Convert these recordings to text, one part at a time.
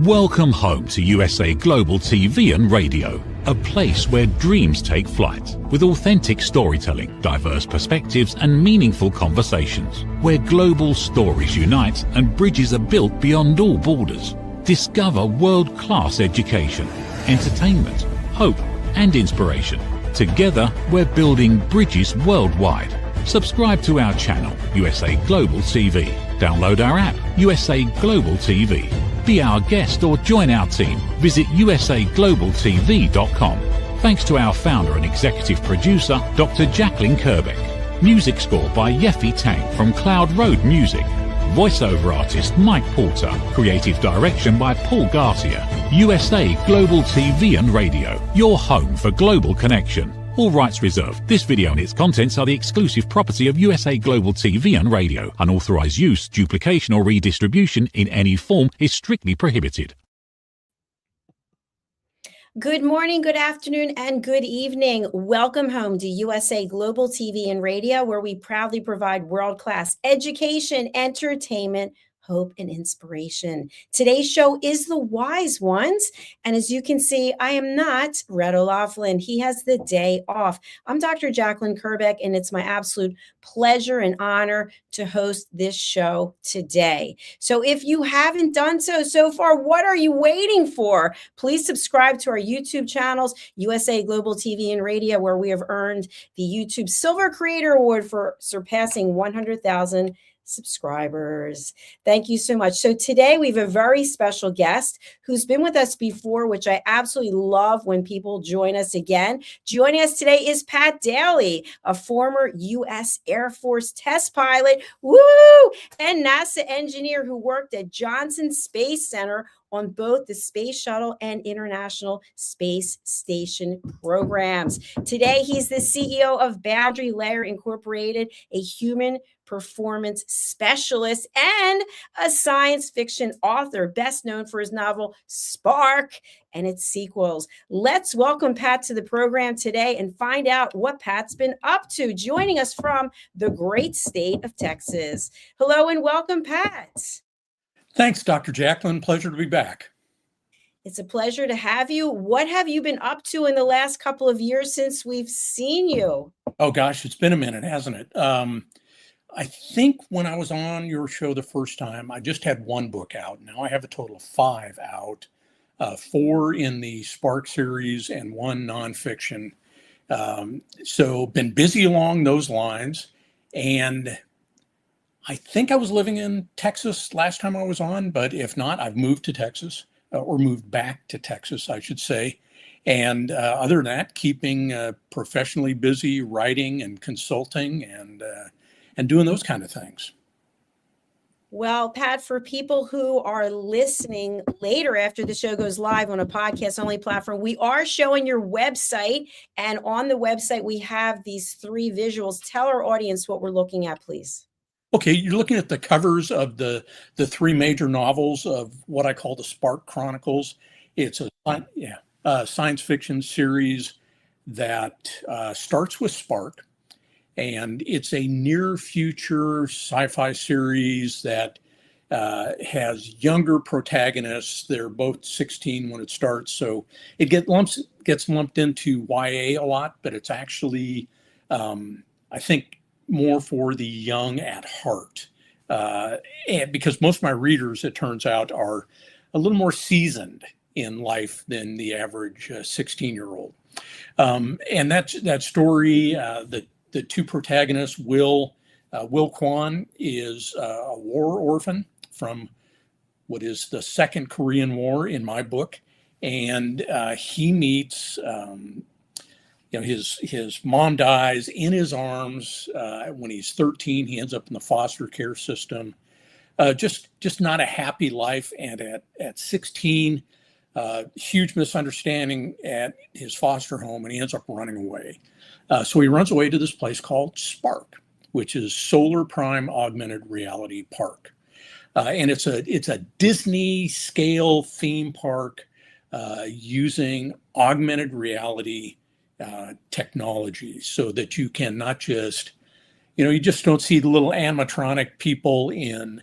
Welcome home to USA Global TV and Radio, a place where dreams take flight, with authentic storytelling, diverse perspectives and meaningful conversations, where global stories unite and bridges are built beyond all borders. Discover world-class education, entertainment, hope and inspiration. Together, we're building bridges worldwide. Subscribe to our channel, USA Global TV. Download our app, USA Global TV. Be our guest or join our team. Visit usaglobaltv.com. Thanks to our founder and executive producer, Dr. Jacalyn Kerbeck. Music score by Yeffy Tang from Cloud Road Music. Voiceover artist Mike Porter. Creative direction by Paul Garcia. USA Global TV and Radio. Your home for global connection. All rights reserved. This video and its contents are the exclusive property of USA Global TV and Radio. Unauthorized use, duplication or redistribution in any form is strictly prohibited. Good morning, good afternoon, and good evening. Welcome home to USA Global TV and Radio, where we proudly provide world-class education, entertainment, hope, and inspiration. Today's show is The Wise Ones. And as you can see, I am not Red O'Loughlin. He has the day off. I'm Dr. Jacalyn Kerbeck, and it's my absolute pleasure and honor to host this show today. So if you haven't done so far, what are you waiting for? Please subscribe to our YouTube channels, USA Global TV and Radio, where we have earned the YouTube Silver Creator Award for surpassing 100,000 subscribers. Thank you so much. So today we have a very special guest who's been with us before, which I absolutely love when people join us again. Joining us today is Pat Daly, a former U.S. Air Force test pilot, and NASA engineer who worked at Johnson Space Center on both the Space Shuttle and International Space Station programs. Today, he's the CEO of Boundary Layer Incorporated, a human performance specialist and a science fiction author, best known for his novel Spark and its sequels. Let's welcome Pat to the program today and find out what Pat's been up to, joining us from the great state of Texas. Hello and welcome, Pat. Thanks, Dr. Jacalyn. Pleasure to be back. It's a pleasure to have you. What have you been up to in the last couple of years since we've seen you? Oh, gosh, it's been a minute, hasn't it? I think when I was on your show the first time, I just had one book out. Now I have a total of 5 out, 4 in the Spark series and 1 nonfiction. So been busy along those lines. And I think I was living in Texas last time I was on, but if not, I've moved to Texas, or moved back to Texas, I should say. And other than that, keeping professionally busy writing and consulting and doing those kind of things. Well, Pat, for people who are listening later after the show goes live on a podcast-only platform, we are showing your website. And on the website, we have these 3 visuals. Tell our audience what we're looking at, please. Okay, you're looking at the covers of the 3 major novels of what I call the Spark Chronicles. It's a science fiction series that starts with Spark. And it's a near future sci-fi series that has younger protagonists. They're both 16 when it starts. So it gets lumped into YA a lot, but it's actually, I think, more for the young at heart. And because most of my readers, it turns out, are a little more seasoned in life than the average 16-year-old. And that story, the 2 protagonists, Will Kwon is a war orphan from what is the Second Korean War in my book. And he meets, his mom dies in his arms when he's 13. He ends up in the foster care system. Just not a happy life. And at 16, huge misunderstanding at his foster home, and he ends up running away. So he runs away to this place called Spark, which is Solar Prime Augmented Reality Park. And it's a Disney scale theme park using augmented reality technology, so that you can not just, you just don't see the little animatronic people in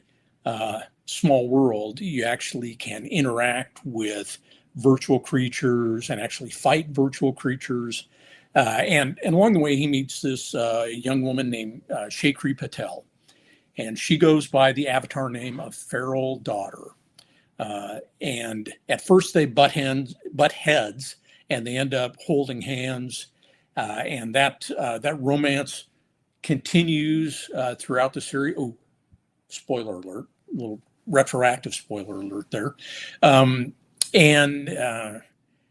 small world, you actually can interact with virtual creatures and actually fight virtual creatures. And along the way, he meets this young woman named Shakri Patel, and she goes by the avatar name of Feral Daughter. And at first they butt heads, and they end up holding hands, and that romance continues throughout the series. Oh, spoiler alert! A little retroactive spoiler alert there. And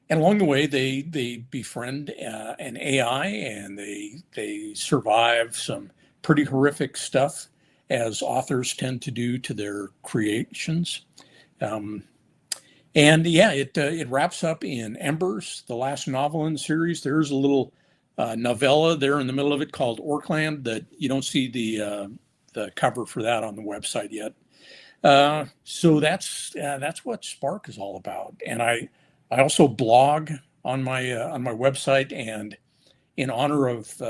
along the way, they befriend an AI, and they survive some pretty horrific stuff, as authors tend to do to their creations. And yeah, it wraps up in Embers, the last novel in the series. There's a little novella there in the middle of it called Orkland that you don't see the cover for that on the website yet. So that's what Spark is all about. And I also blog on my website, and in honor of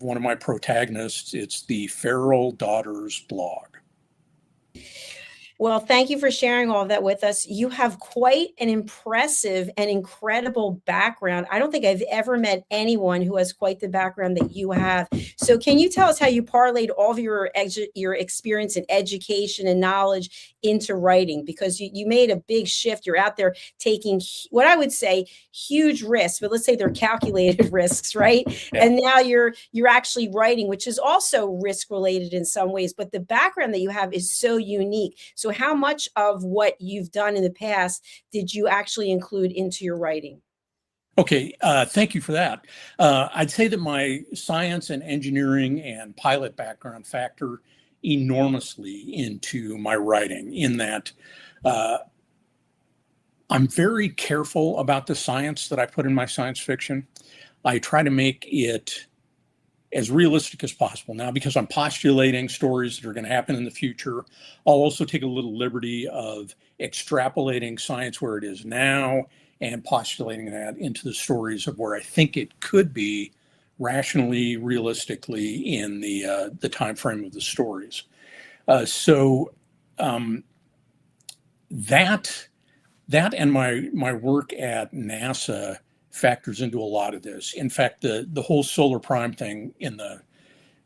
one of my protagonists, it's the Feral Daughters blog. Well, thank you for sharing all of that with us. You have quite an impressive and incredible background. I don't think I've ever met anyone who has quite the background that you have. So can you tell us how you parlayed all of your experience in education and knowledge into writing? Because you made a big shift. You're out there taking what I would say huge risks, but let's say they're calculated risks, right? Yeah. And now you're actually writing, which is also risk related in some ways, but the background that you have is so unique. So how much of what you've done in the past did you actually include into your writing? Okay, thank you for that. I'd say that my science and engineering and pilot background factor enormously into my writing, in that I'm very careful about the science that I put in my science fiction. I try to make it as realistic as possible. Now, because I'm postulating stories that are going to happen in the future, I'll also take a little liberty of extrapolating science where it is now and postulating that into the stories of where I think it could be rationally, realistically in the time frame of the stories. So that and my work at NASA factors into a lot of this. In fact, the whole Solar Prime thing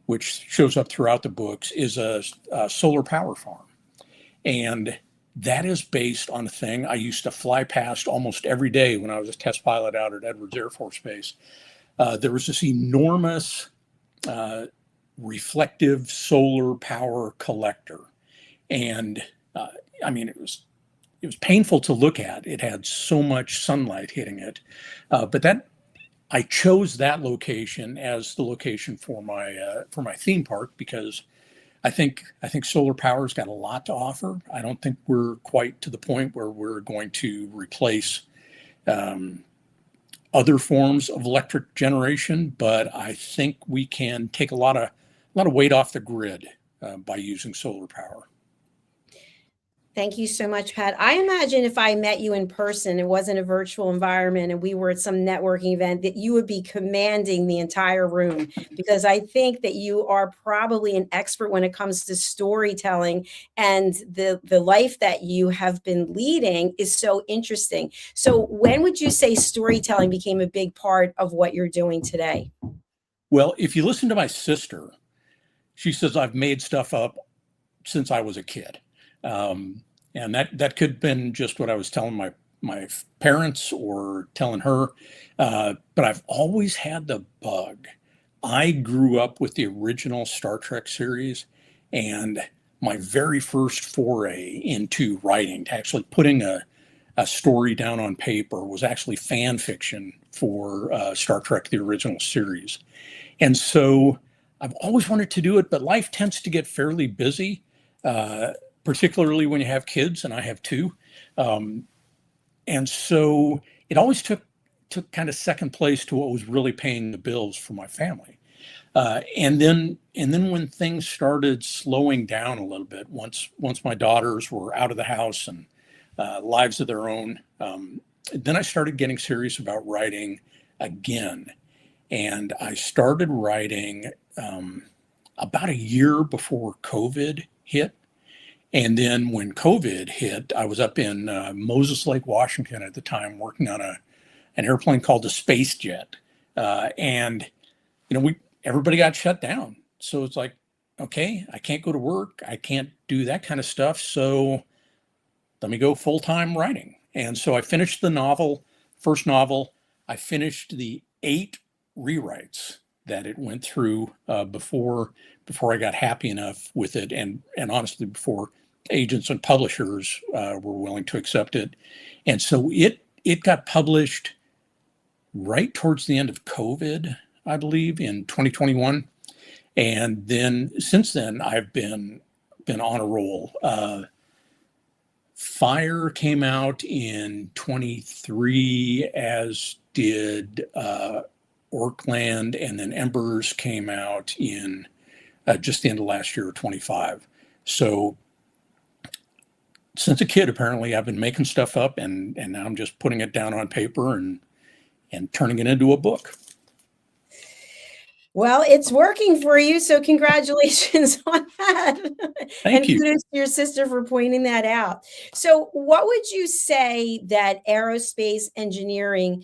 which shows up throughout the books, is a solar power farm. And that is based on a thing I used to fly past almost every day when I was a test pilot out at Edwards Air Force Base. There was this enormous reflective solar power collector. And I mean, it was painful to look at. It had so much sunlight hitting it. But I chose that location as the location for my theme park, because I think solar power's got a lot to offer. I don't think we're quite to the point where we're going to replace other forms of electric generation, but I think we can take a lot of weight off the grid by using solar power. Thank you so much, Pat. I imagine if I met you in person, it wasn't a virtual environment, and we were at some networking event, that you would be commanding the entire room, because I think that you are probably an expert when it comes to storytelling, and the life that you have been leading is so interesting. So when would you say storytelling became a big part of what you're doing today? Well, if you listen to my sister, she says I've made stuff up since I was a kid. And that could have been just what I was telling my parents or telling her. But I've always had the bug. I grew up with the original Star Trek series, and my very first foray into writing, to actually putting a story down on paper, was actually fan fiction for Star Trek, the original series. And so I've always wanted to do it, but life tends to get fairly busy. Particularly when you have kids, and I have two. And so it always took kind of second place to what was really paying the bills for my family. And then when things started slowing down a little bit, once my daughters were out of the house and lives of their own, then I started getting serious about writing again. And I started writing about a year before COVID hit. And then when COVID hit, I was up in Moses Lake, Washington at the time, working on an airplane called the Space Jet. And, everybody got shut down. So it's like, okay, I can't go to work. I can't do that kind of stuff. So let me go full-time writing. And so I finished the first novel. I finished the 8 rewrites that it went through before I got happy enough with it, and honestly before agents and publishers were willing to accept it. And so it got published right towards the end of COVID, I believe, in 2021. And then since then, I've been on a roll. Fire came out in 23, as did Orkland, and then Embers came out in just the end of last year, 25. So since a kid, apparently, I've been making stuff up, and now I'm just putting it down on paper and turning it into a book. Well, it's working for you, so congratulations on that. Thank you. Kudos to your sister for pointing that out. So what would you say that aerospace engineering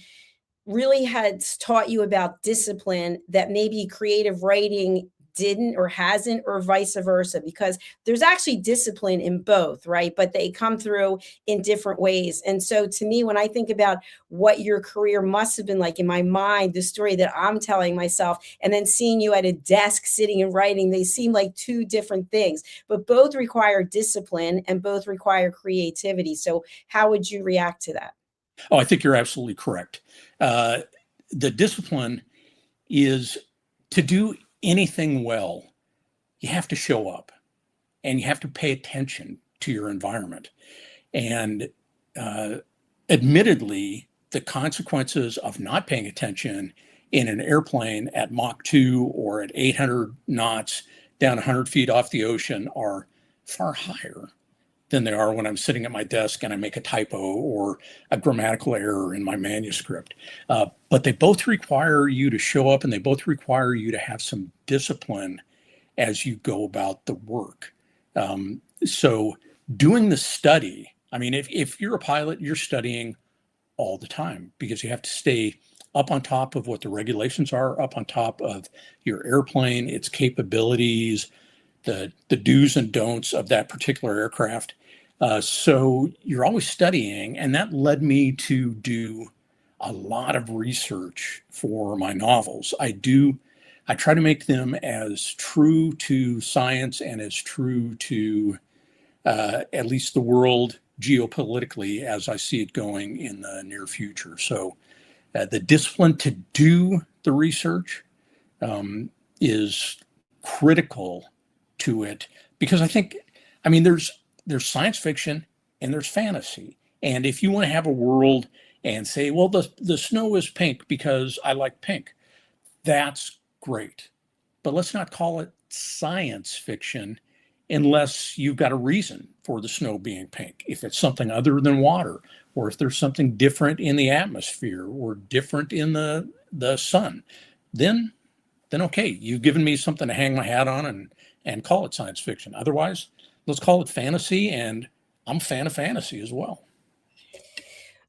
really has taught you about discipline that maybe creative writing didn't or hasn't, or vice versa? Because there's actually discipline in both, right? But they come through in different ways. And so to me, when I think about what your career must have been like, in my mind, the story that I'm telling myself, and then seeing you at a desk sitting and writing, they seem like two different things, but both require discipline and both require creativity. So how would you react to that? Oh, I think you're absolutely correct. The discipline is to do anything well, you have to show up and you have to pay attention to your environment. And admittedly, the consequences of not paying attention in an airplane at Mach 2 or at 800 knots down 100 feet off the ocean are far higher than they are when I'm sitting at my desk and I make a typo or a grammatical error in my manuscript. But they both require you to show up, and they both require you to have some discipline as you go about the work. So doing the study, I mean, if you're a pilot, you're studying all the time because you have to stay up on top of what the regulations are, up on top of your airplane, its capabilities, the do's and don'ts of that particular aircraft. So you're always studying, and that led me to do a lot of research for my novels. I try to make them as true to science and as true to at least the world geopolitically as I see it going in the near future. So the discipline to do the research is critical to it, because I mean, there's science fiction and there's fantasy. And if you want to have a world and say, well, the snow is pink because I like pink, that's great. But let's not call it science fiction unless you've got a reason for the snow being pink. If it's something other than water, or if there's something different in the atmosphere or different in the sun, then okay, you've given me something to hang my hat on and call it science fiction. Otherwise, let's call it fantasy, and I'm a fan of fantasy as well.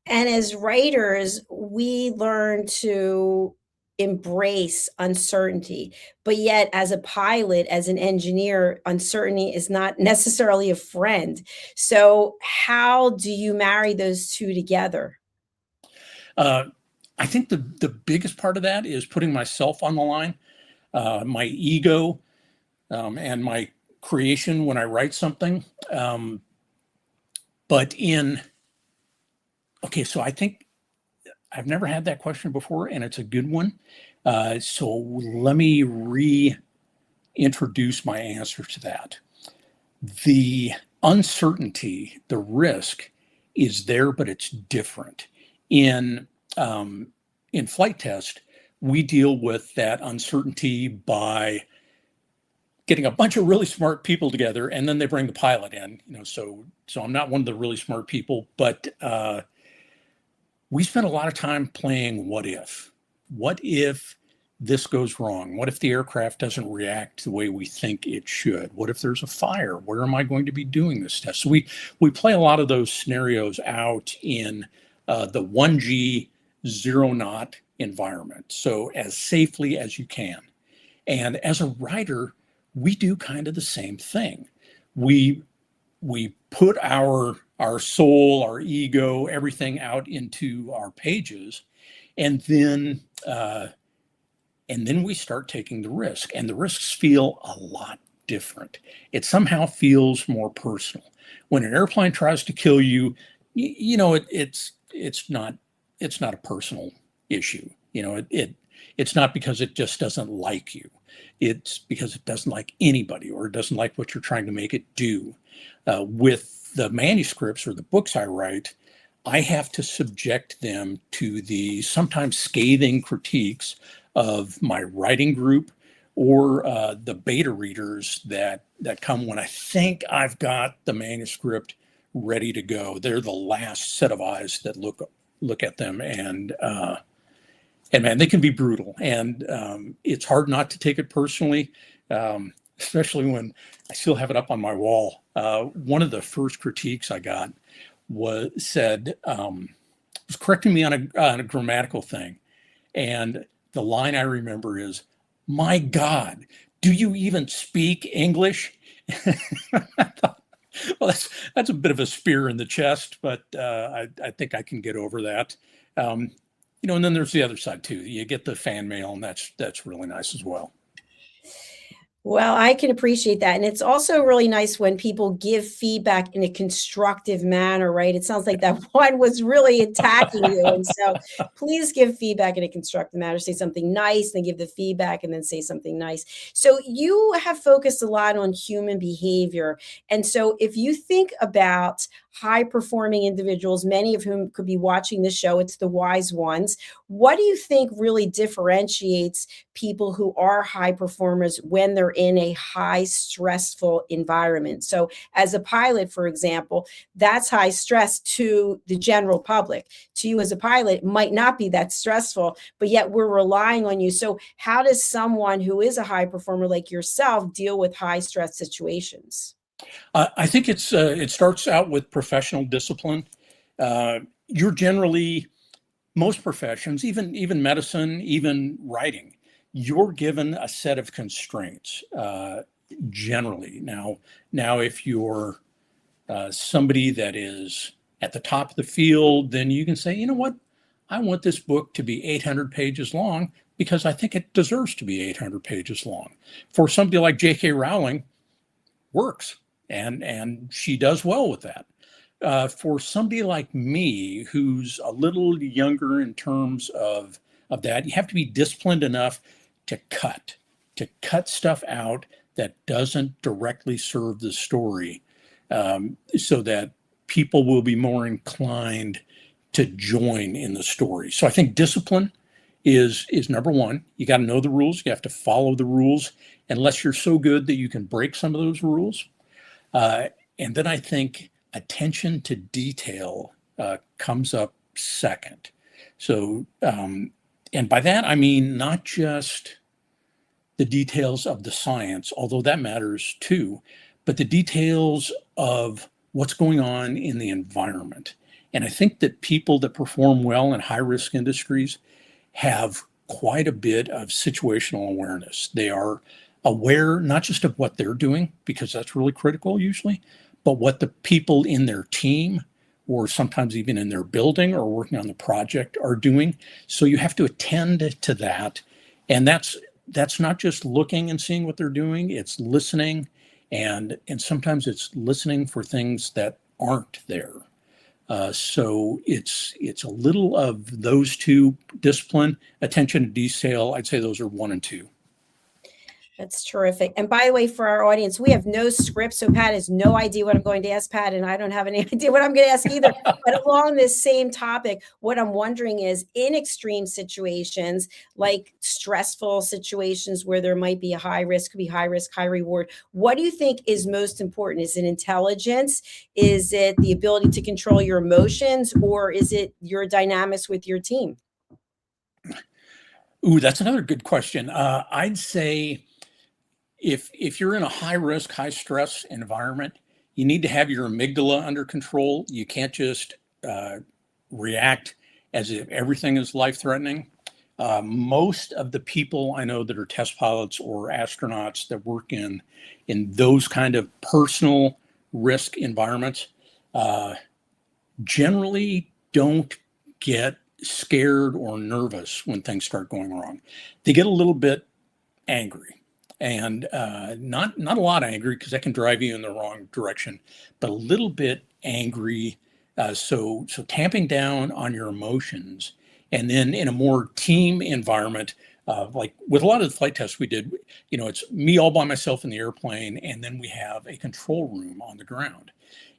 And as writers, we learn to embrace uncertainty. But yet, as a pilot, as an engineer, uncertainty is not necessarily a friend. So, how do you marry those two together? I think the biggest part of that is putting myself on the line, my ego, and my creation when I write something. So I think I've never had that question before, and it's a good one. So let me reintroduce my answer to that. The uncertainty, the risk is there, but it's different. In flight test, we deal with that uncertainty by getting a bunch of really smart people together, and then they bring the pilot in. So I'm not one of the really smart people, but we spent a lot of time playing what if. What if this goes wrong? What if the aircraft doesn't react the way we think it should? What if there's a fire? Where am I going to be doing this test? So we play a lot of those scenarios out in the 1G 0-knot environment, so as safely as you can. And as a writer, we do kind of the same thing. We put our soul, our ego, everything out into our pages, and then we start taking the risk, and the risks feel a lot different. It somehow feels more personal. When an airplane tries to kill you, it's not a personal issue. It's not because it just doesn't like you. It's because it doesn't like anybody, or it doesn't like what you're trying to make it do. With the manuscripts or the books I write, I have to subject them to the sometimes scathing critiques of my writing group, or the beta readers that come when I think I've got the manuscript ready to go. They're the last set of eyes that look at them, and man, they can be brutal, and it's hard not to take it personally, especially when I still have it up on my wall. One of the first critiques I got was correcting me on a grammatical thing, and the line I remember is, "My God, do you even speak English?" I thought, well, that's a bit of a spear in the chest, but I think I can get over that. And then there's the other side too. You get the fan mail, and that's really nice as well. Well, I can appreciate that. And it's also really nice when people give feedback in a constructive manner, right? It sounds like that one was really attacking you. And so please give feedback in a constructive manner. Say something nice, then give the feedback, and then say something nice. So you have focused a lot on human behavior. And so if you think about high performing individuals, many of whom could be watching this show, it's the wise ones. What do you think really differentiates people who are high performers when they're in a high stressful environment? So as a pilot, for example, that's high stress to the general public. To you as a pilot, it might not be that stressful, but yet we're relying on you. So how does someone who is a high performer like yourself deal with high stress situations? I think it starts out with professional discipline. You're generally, most professions, even medicine, even writing, you're given a set of constraints generally. Now, if you're somebody that is at the top of the field, then you can say, you know what, I want this book to be 800 pages long because I think it deserves to be 800 pages long. For somebody like J.K. Rowling, works. And she does well with that. For somebody like me, who's a little younger in terms of that, you have to be disciplined enough to cut stuff out that doesn't directly serve the story, so that people will be more inclined to join in the story. So I think discipline is number one. You got to know the rules. You have to follow the rules, unless you're so good that you can break some of those rules. And then I think attention to detail comes up second. So, and by that, I mean not just the details of the science, although that matters too, but the details of what's going on in the environment. And I think that people that perform well in high-risk industries have quite a bit of situational awareness. They are aware not just of what they're doing, because that's really critical usually, but what the people in their team, or sometimes even in their building or working on the project, are doing. So you have to attend to that. And that's not just looking and seeing what they're doing, it's listening, and sometimes it's listening for things that aren't there. So it's a little of those two: discipline, attention to detail. I'd say those are 1 and 2. That's terrific. And by the way, for our audience, we have no script. So Pat has no idea what I'm going to ask Pat, and I don't have any idea what I'm going to ask either. But along this same topic, what I'm wondering is, in extreme situations, like stressful situations where there might be a high risk, could be high risk, high reward, what do you think is most important? Is it intelligence? Is it the ability to control your emotions? Or is it your dynamics with your team? Ooh, that's another good question. I'd say if you're in a high risk, high stress environment, you need to have your amygdala under control. You can't just react as if everything is life threatening. Most of the people I know that are test pilots or astronauts that work in those kind of personal risk environments generally don't get scared or nervous when things start going wrong. They get a little bit angry, and not a lot angry, because that can drive you in the wrong direction, but a little bit angry. So tamping down on your emotions, and then in a more team environment, like with a lot of the flight tests we did, it's me all by myself in the airplane, and then we have a control room on the ground,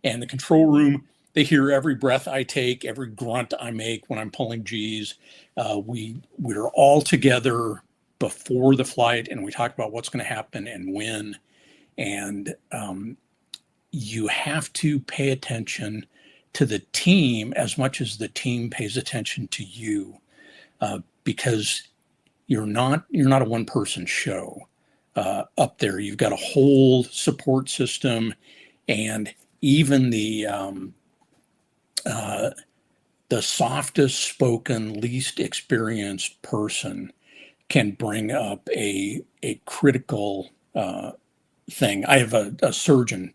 and the control room, they hear every breath I take, every grunt I make when I'm pulling G's. We're all together before the flight, and we talk about what's going to happen and when. And you have to pay attention to the team as much as the team pays attention to you, because you're not a one-person show up there. You've got a whole support system, and even the softest spoken, least experienced person can bring up a critical thing. I have a surgeon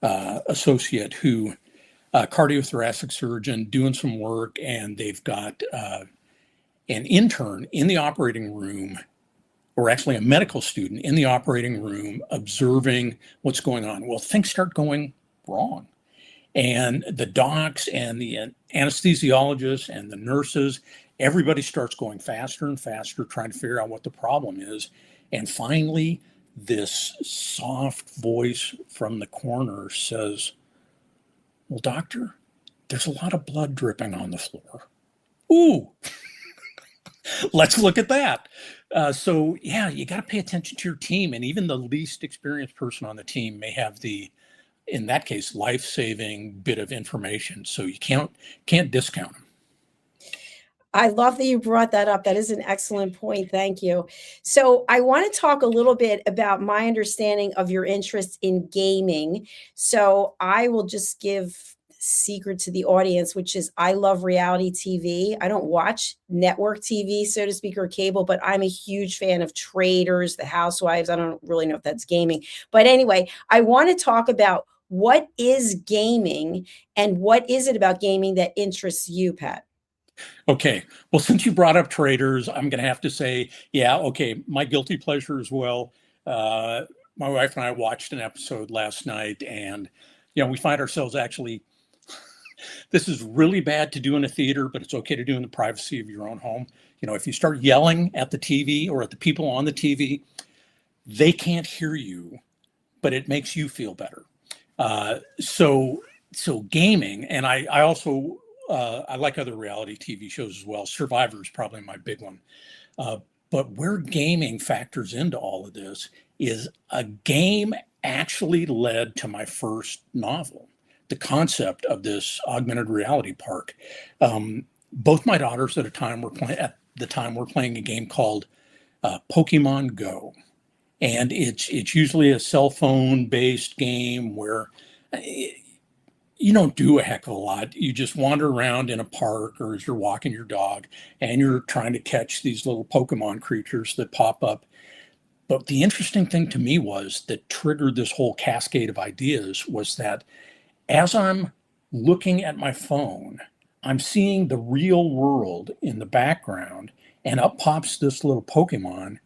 associate who, cardiothoracic surgeon, doing some work, and they've got an intern in the operating room, or actually a medical student in the operating room, observing what's going on. Well, things start going wrong, and the docs and the anesthesiologists and the nurses, everybody starts going faster and faster, trying to figure out what the problem is. And finally, this soft voice from the corner says, "Well, doctor, there's a lot of blood dripping on the floor." Ooh, let's look at that. So yeah, you got to pay attention to your team, and even the least experienced person on the team may have in that case, life-saving bit of information. So you can't discount them. I love that you brought that up. That is an excellent point. Thank you. So I want to talk a little bit about my understanding of your interest in gaming. So I will just give secret to the audience, which is I love reality TV. I don't watch network TV, so to speak, or cable, but I'm a huge fan of Traders, The Housewives. I don't really know if that's gaming. But anyway, I want to talk about what is gaming and what is it about gaming that interests you, Pat? Okay. Well, since you brought up Traders, I'm going to have to say, yeah, okay, my guilty pleasure as well. My wife and I watched an episode last night, and we find ourselves actually, this is really bad to do in a theater, but it's okay to do in the privacy of your own home. If you start yelling at the TV or at the people on the TV, they can't hear you, but it makes you feel better. So gaming, and I also, I like other reality TV shows as well. Survivor is probably my big one. But where gaming factors into all of this is a game actually led to my first novel, the concept of this augmented reality park. Both my daughters at the time were playing a game called Pokemon Go. And it's usually a cell phone based game where you don't do a heck of a lot. You just wander around in a park, or as you're walking your dog, and you're trying to catch these little Pokemon creatures that pop up. But the interesting thing to me that triggered this whole cascade of ideas was that as I'm looking at my phone, I'm seeing the real world in the background, and up pops this little Pokemon,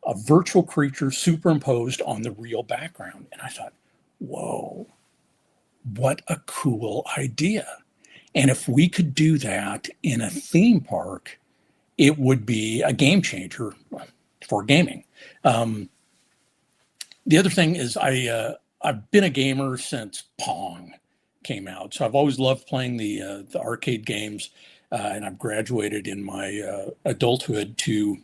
a virtual creature superimposed on the real background. And I thought, whoa, what a cool idea. And if we could do that in a theme park, it would be a game changer for gaming. The other thing is I've been a gamer since Pong came out. So I've always loved playing the arcade games, and I've graduated in my adulthood to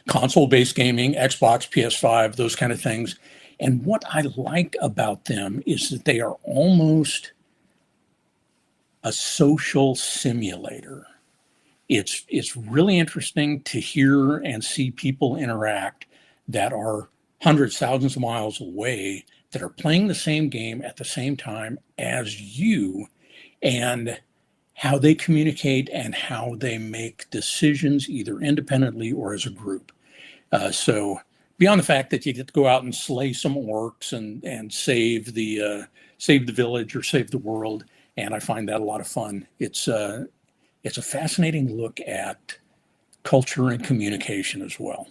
console-based gaming, Xbox, PS5, those kind of things. And what I like about them is that they are almost a social simulator. It's really interesting to hear and see people interact that are hundreds, thousands of miles away that are playing the same game at the same time as you, and how they communicate and how they make decisions either independently or as a group. So beyond the fact that you get to go out and slay some orcs and save the village or save the world, and I find that a lot of fun. It's a fascinating look at culture and communication as well.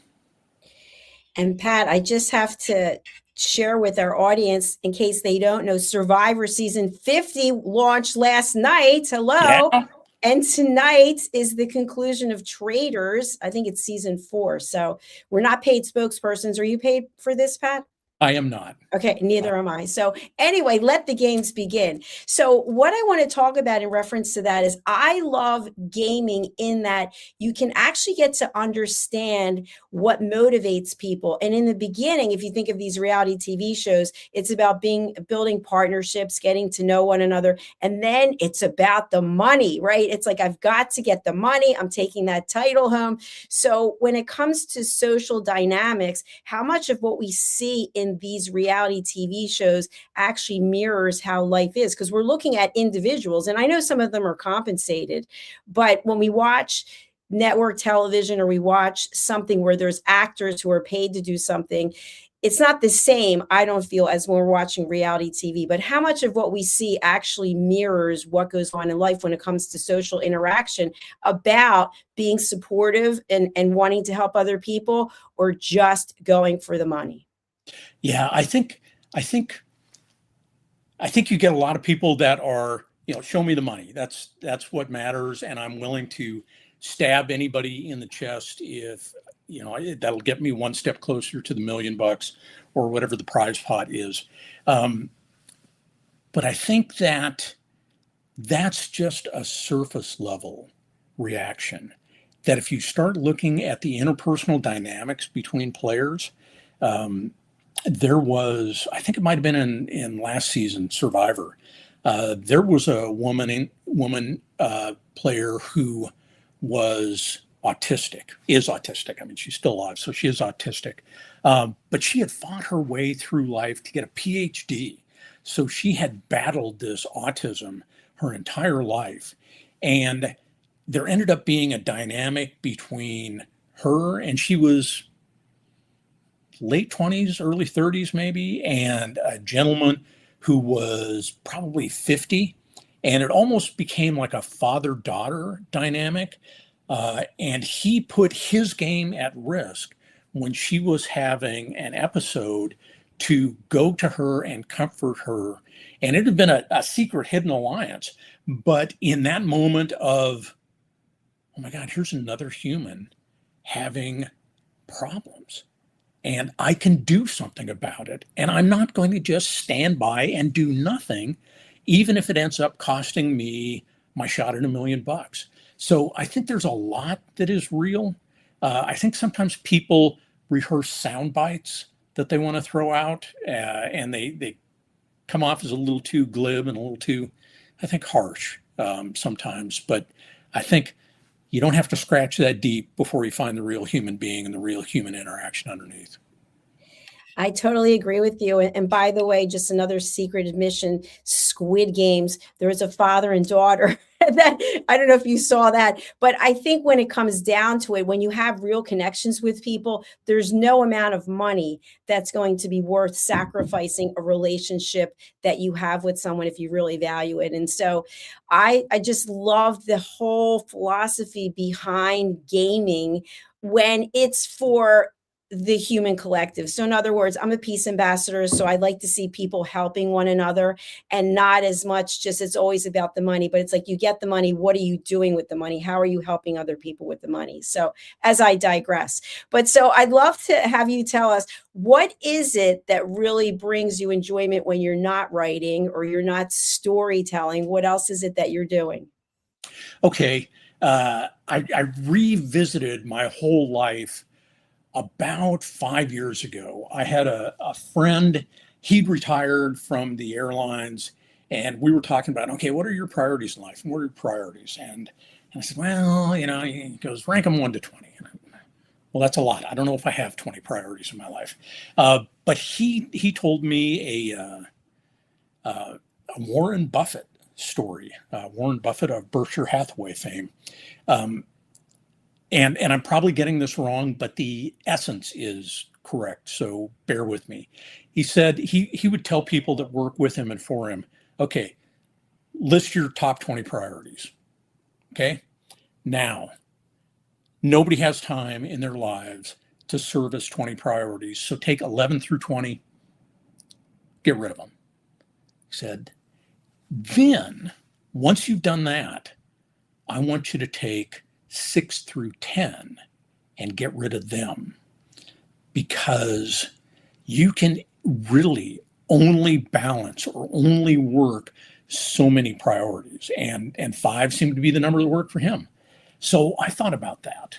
And Pat, I just have to share with our audience, in case they don't know, Survivor season 50 launched last night. Hello. Yeah. And tonight is the conclusion of Traitors. I think it's season 4. So we're not paid spokespersons. Are you paid for this, Pat? I am not. Okay, neither am I. So anyway, let the games begin. So what I want to talk about in reference to that is I love gaming in that you can actually get to understand what motivates people. And in the beginning, if you think of these reality TV shows, it's about building partnerships, getting to know one another. And then it's about the money, right? It's like, I've got to get the money. I'm taking that title home. So when it comes to social dynamics, how much of what we see in these reality TV shows actually mirrors how life is? Because we're looking at individuals, and I know some of them are compensated, but when we watch network television or we watch something where there's actors who are paid to do something, it's not the same, I don't feel, as when we're watching reality TV. But how much of what we see actually mirrors what goes on in life when it comes to social interaction about being supportive and wanting to help other people, or just going for the money? Yeah, I think you get a lot of people that are, show me the money. That's what matters, and I'm willing to stab anybody in the chest if, that'll get me one step closer to the $1 million or whatever the prize pot is. But I think that's just a surface level reaction. That if you start looking at the interpersonal dynamics between players, there was, I think it might have been in last season, Survivor. There was a woman player who was autistic, is autistic. I mean, she's still alive, so she is autistic. But she had fought her way through life to get a PhD. So she had battled this autism her entire life. And there ended up being a dynamic between her, and she was late 20s, early 30s maybe, and a gentleman who was probably 50. And it almost became like a father-daughter dynamic. And he put his game at risk when she was having an episode to go to her and comfort her. And it had been a secret hidden alliance. But in that moment of, oh my God, here's another human having problems, and I can do something about it. And I'm not going to just stand by and do nothing, even if it ends up costing me my shot at $1 million. So I think there's a lot that is real. I think sometimes people rehearse sound bites that they want to throw out, and they come off as a little too glib and a little too, I think, harsh sometimes. But I think you don't have to scratch that deep before you find the real human being and the real human interaction underneath. I totally agree with you. And by the way, just another secret admission, Squid Games, there was a father and daughter that, I don't know if you saw that, but I think when it comes down to it, when you have real connections with people, there's no amount of money that's going to be worth sacrificing a relationship that you have with someone if you really value it. And so I just love the whole philosophy behind gaming when it's for the human collective. So in other words, I'm a peace ambassador, so I like to see people helping one another, and not as much just it's always about the money, but it's like, you get the money, what are you doing with the money? How are you helping other people with the money? So as I digress, but so I'd love to have you tell us, what is it that really brings you enjoyment when you're not writing or you're not storytelling? What else is it that you're doing? Okay. I revisited my whole life about 5 years ago. I had a friend, he'd retired from the airlines, And we were talking about, okay, what are your priorities in life? And what are your priorities? And I said, well, he goes, rank them 1 to 20. Well, that's a lot. I don't know if I have 20 priorities in my life. But he told me a Warren Buffett story, Warren Buffett of Berkshire Hathaway fame. And I'm probably getting this wrong, but the essence is correct. So bear with me. He said he would tell people that work with him and for him, okay, list your top 20 priorities. Okay. Now, nobody has time in their lives to service 20 priorities. So take 11 through 20, get rid of them. He said, then once you've done that, I want you to take 6 through 10 and get rid of them, because you can really only balance or only work so many priorities, and 5 seemed to be the number that worked for him. So I thought about that.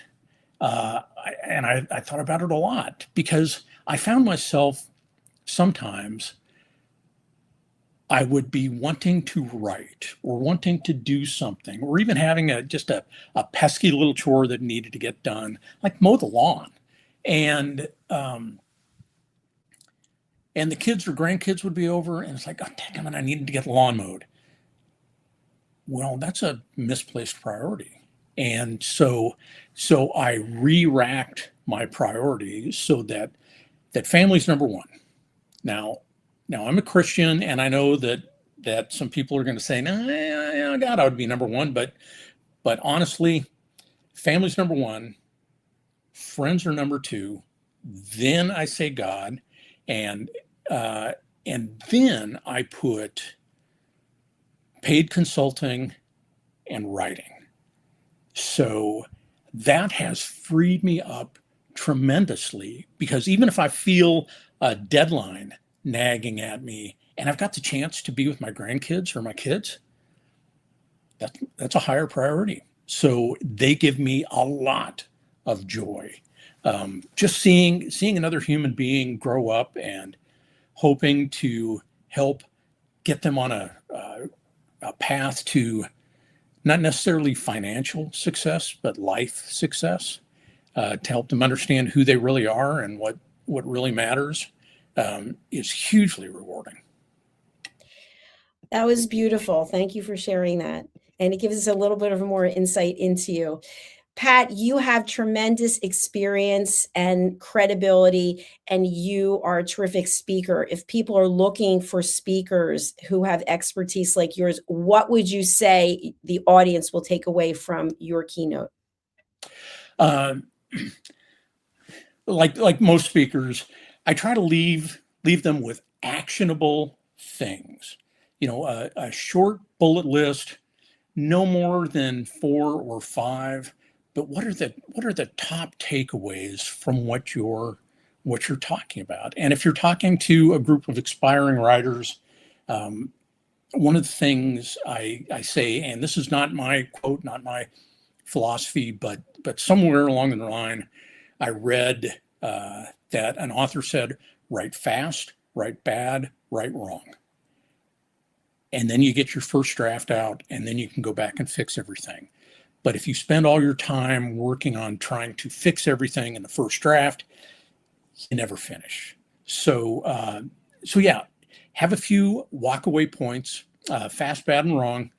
I thought about it a lot, because I found myself sometimes I would be wanting to write or wanting to do something, or even having just a pesky little chore that needed to get done, like mow the lawn. And the kids or grandkids would be over, and it's like, oh, dang it, I needed to get the lawn mowed. Well, that's a misplaced priority. And so I re-racked my priorities so that family's number one. Now I'm a Christian, and I know that some people are going to say, no, God, I would be number one. But honestly, family's number one, friends are number two. Then I say God, and then I put paid consulting and writing. So that has freed me up tremendously, because even if I feel a deadline nagging at me and I've got the chance to be with my grandkids or my kids, that's a higher priority. So they give me a lot of joy. Just seeing another human being grow up and hoping to help get them on a path to not necessarily financial success, but life success, to help them understand who they really are and what really matters, is hugely rewarding. That was beautiful. Thank you for sharing that. And it gives us a little bit of more insight into you. Pat, you have tremendous experience and credibility, and you are a terrific speaker. If people are looking for speakers who have expertise like yours, what would you say the audience will take away from your keynote? Like most speakers, I try to leave them with actionable things. A short bullet list, no more than 4 or 5. But what are the top takeaways from what you're talking about? And if you're talking to a group of aspiring writers, one of the things I say, and this is not my quote, not my philosophy, but somewhere along the line, I read that an author said, write fast, write bad, write wrong. And then you get your first draft out, and then you can go back and fix everything. But if you spend all your time working on trying to fix everything in the first draft, you never finish. So yeah, have a few walkaway points. Fast, bad, and wrong.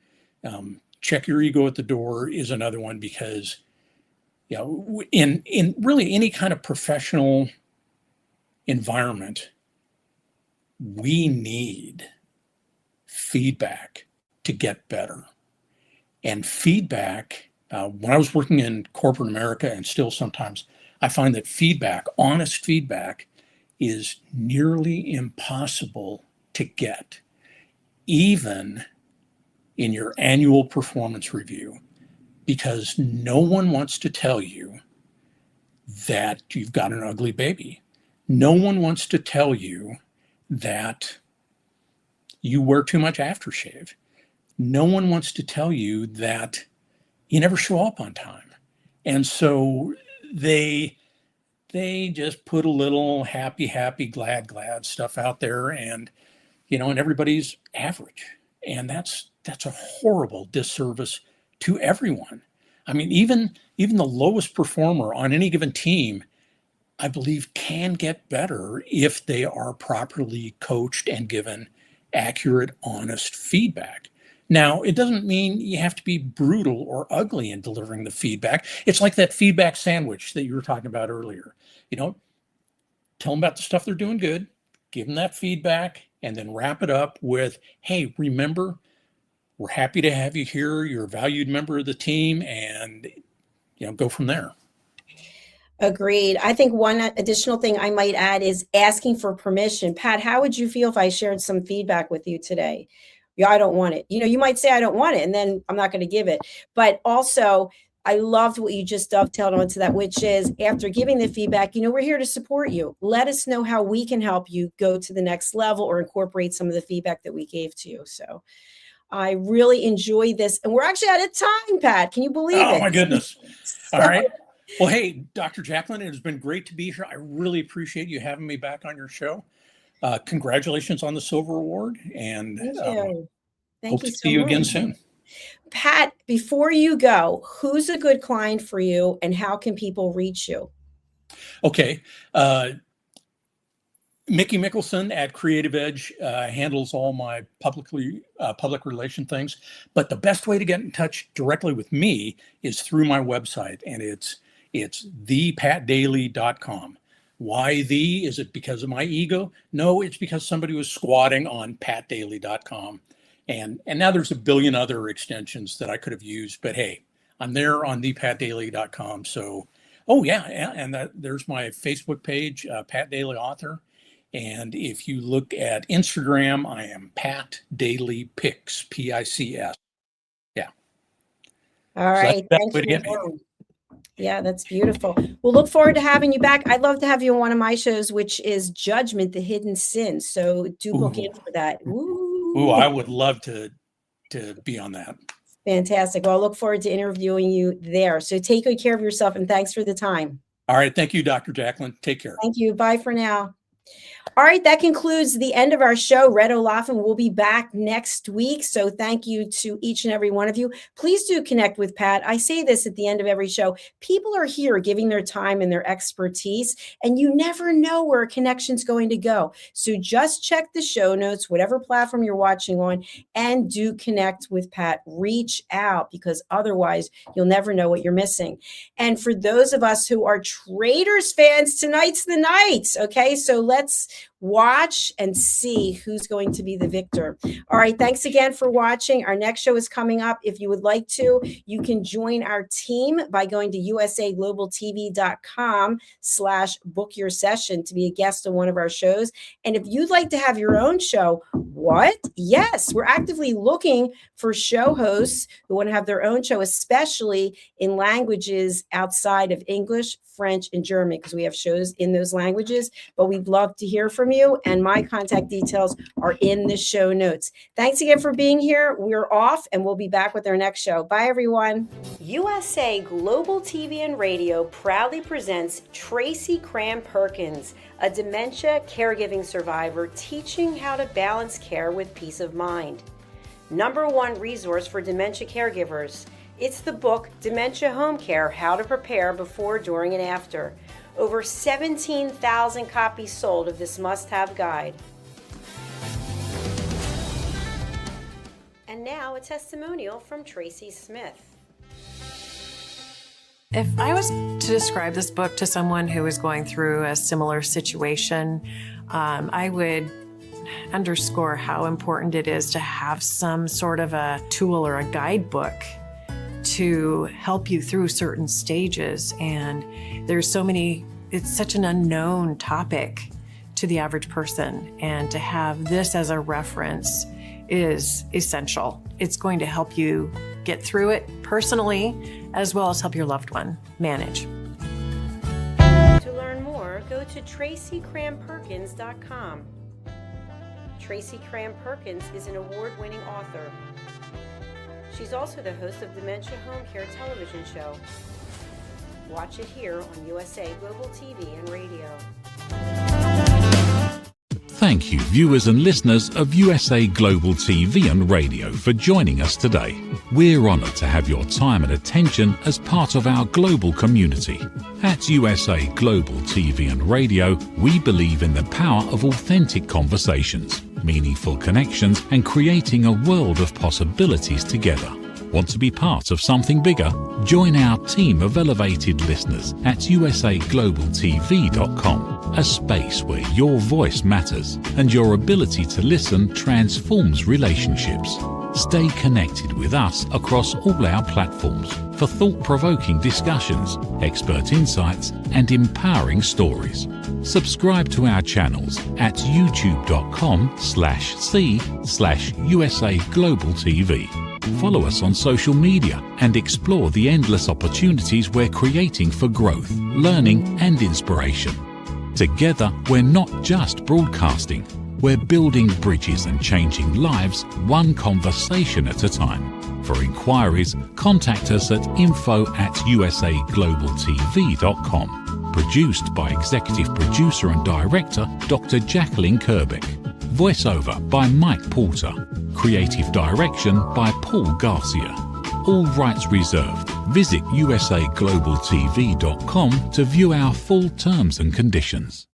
Check your ego at the door is another one, because in really any kind of professional environment, we need feedback to get better. And feedback, when I was working in corporate America, and still sometimes, I find that feedback, honest feedback, is nearly impossible to get, even in your annual performance review, because no one wants to tell you that you've got an ugly baby. No one wants to tell you that you wear too much aftershave. No one wants to tell you that you never show up on time. And so they just put a little happy, glad stuff out there, and everybody's average. And that's a horrible disservice to everyone. I mean, even the lowest performer on any given team, I believe, can get better if they are properly coached and given accurate, honest feedback. Now, it doesn't mean you have to be brutal or ugly in delivering the feedback. It's like that feedback sandwich that you were talking about earlier. Tell them about the stuff they're doing good, give them that feedback, and then wrap it up with, hey, remember, we're happy to have you here. You're a valued member of the team, and go from there. Agreed. I think one additional thing I might add is asking for permission. Pat, how would you feel if I shared some feedback with you today? Yeah, I don't want it. You might say I don't want it, and then I'm not going to give it. But also, I loved what you just dovetailed onto that, which is after giving the feedback, we're here to support you. Let us know how we can help you go to the next level or incorporate some of the feedback that we gave to you. So I really enjoy this. And we're actually out of time, Pat. Can you believe it? Oh, my goodness. All right. Well, hey, Dr. Jacalyn, it has been great to be here. I really appreciate you having me back on your show. Congratulations on the Silver Award, and Thank you. Hope to see you again soon. Pat, before you go, who's a good client for you, and how can people reach you? Okay. Mickey Mickelson at Creative Edge handles all my public relation things. But the best way to get in touch directly with me is through my website, and it's thepatdaily.com. Why is it because of my ego? No, it's because somebody was squatting on patdaily.com. And now there's a billion other extensions that I could have used, but hey, I'm there on thepatdaily.com. So, and there's my Facebook page, Pat Daily Author. And if you look at Instagram, I am Pat Daily Pics, Pics. Yeah. All right. Thank you. Yeah, that's beautiful. We'll look forward to having you back. I'd love to have you on one of my shows, which is Judgment, the Hidden Sin. So do look in for that. Ooh, I would love to be on that. Fantastic. Well, I look forward to interviewing you there. So take good care of yourself, and thanks for the time. All right. Thank you, Dr. Jacalyn. Take care. Thank you. Bye for now. All right, that concludes the end of our show. Red Olafin will be back next week. So thank you to each and every one of you. Please do connect with Pat. I say this at the end of every show. People are here giving their time and their expertise, and you never know where a connection's going to go. So just check the show notes, whatever platform you're watching on, and do connect with Pat. Reach out, because otherwise you'll never know what you're missing. And for those of us who are Traders fans, tonight's the night. Okay, so let's watch and see who's going to be the victor. All right. Thanks again for watching. Our next show is coming up. If you would like to, you can join our team by going to usaglobaltv.com/book your session to be a guest on one of our shows. And if you'd like to have your own show, what? Yes, we're actively looking for show hosts who want to have their own show, especially in languages outside of English, French, and German, because we have shows in those languages. But we'd love to hear from you, and my contact details are in the show notes. Thanks again for being here. We're off, and we'll be back with our next show. Bye, everyone. USA Global TV and Radio proudly presents Tracy Cram-Perkins, a dementia caregiving survivor teaching how to balance care with peace of mind. #1 resource for dementia caregivers. It's the book, Dementia Home Care, How to Prepare Before, During, and After. Over 17,000 copies sold of this must-have guide. And now a testimonial from Tracy Smith. If I was to describe this book to someone who is going through a similar situation, I would underscore how important it is to have some sort of a tool or a guidebook to help you through certain stages. And there's so many, it's such an unknown topic to the average person. And to have this as a reference is essential. It's going to help you get through it personally, as well as help your loved one manage. To learn more, go to tracycramperkins.com. Tracy Cram-Perkins is an award-winning author. She's also the host of Dementia Home Care television show. Watch it here on USA Global TV and Radio. Thank you, viewers and listeners of USA Global TV and Radio, for joining us today. We're honoured to have your time and attention as part of our global community. At USA Global TV and Radio, we believe in the power of authentic conversations, meaningful connections, and creating a world of possibilities together. Want to be part of something bigger? Join our team of elevated listeners at usaglobaltv.com, a space where your voice matters and your ability to listen transforms relationships. Stay connected with us across all our platforms for thought-provoking discussions, expert insights, and empowering stories. Subscribe to our channels at youtube.com/c/USA Global TV. Follow us on social media and explore the endless opportunities we're creating for growth, learning, and inspiration. Together, we're not just broadcasting, we're building bridges and changing lives one conversation at a time. For inquiries, contact us at info@usaglobaltv.com. Produced by Executive Producer and Director Dr. Jacalyn Kerbeck. Voiceover by Mike Porter. Creative direction by Paul Garcia. All rights reserved. Visit usaglobaltv.com to view our full terms and conditions.